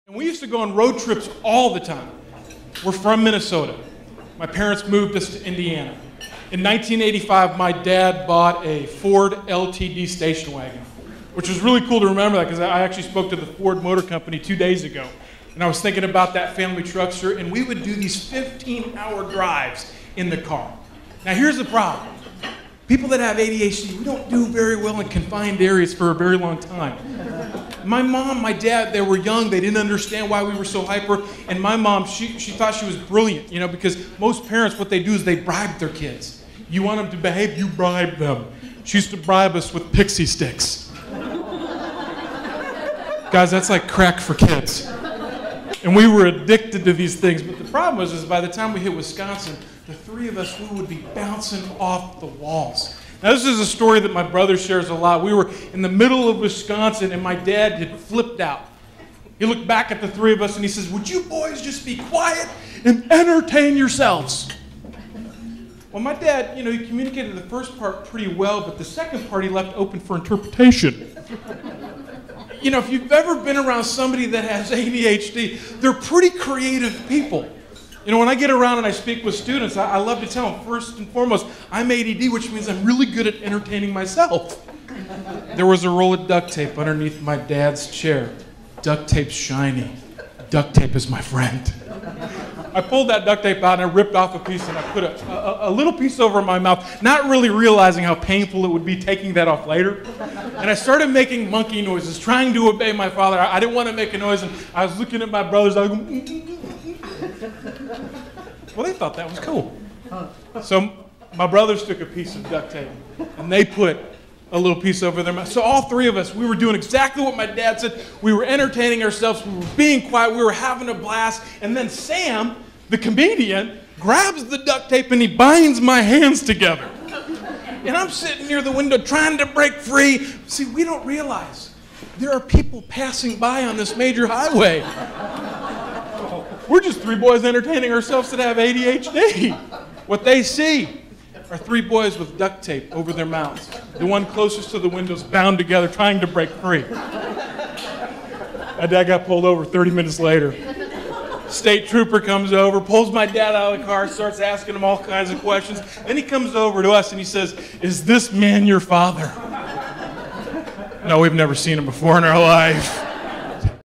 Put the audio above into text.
And we used to go on road trips all the time. We're from Minnesota. My parents moved us to Indiana. In 1985, my dad bought a Ford LTD station wagon, which was really cool to remember that because I actually spoke to the Ford Motor Company 2 days ago. And I was thinking about that family truckster, and we would do these 15-hour drives in the car. Now here's the problem. People that have ADHD, we don't do very well in confined areas for a very long time. My mom, my dad, they were young, they didn't understand why we were so hyper, and my mom, she thought she was brilliant, you know, because most parents, what they do is they bribe their kids. You want them to behave, you bribe them. She used to bribe us with pixie sticks. Guys, that's like crack for kids. And we were addicted to these things, but the problem was is by the time we hit Wisconsin, the three of us, we would be bouncing off the walls. Now, this is a story that my brother shares a lot. We were in the middle of Wisconsin, and my dad had flipped out. He looked back at the three of us, and he says, "Would you boys just be quiet and entertain yourselves?" Well, my dad, you know, he communicated the first part pretty well, but the second part he left open for interpretation. You know, if you've ever been around somebody that has ADHD, they're pretty creative people. You know, when I get around and I speak with students, I love to tell them, first and foremost, I'm ADD, which means I'm really good at entertaining myself. There was a roll of duct tape underneath my dad's chair. Duct tape's shiny. Duct tape is my friend. I pulled that duct tape out and I ripped off a piece and I put a little piece over my mouth, not really realizing how painful it would be taking that off later. And I started making monkey noises, trying to obey my father. I didn't want to make a noise, and I was looking at my brothers. I was going, well, they thought that was cool. So my brothers took a piece of duct tape and they put a little piece over their mouth. So all three of us, we were doing exactly what my dad said. We were entertaining ourselves. We were being quiet. We were having a blast. And then Sam, the comedian, grabs the duct tape and he binds my hands together. And I'm sitting near the window trying to break free. See, we don't realize there are people passing by on this major highway. We're just three boys entertaining ourselves that have ADHD. What they see are three boys with duct tape over their mouths. The one closest to the window's bound together, trying to break free. My dad got pulled over 30 minutes later. State trooper comes over, pulls my dad out of the car, starts asking him all kinds of questions. Then he comes over to us and he says, "Is this man your father?" No, we've never seen him before in our life.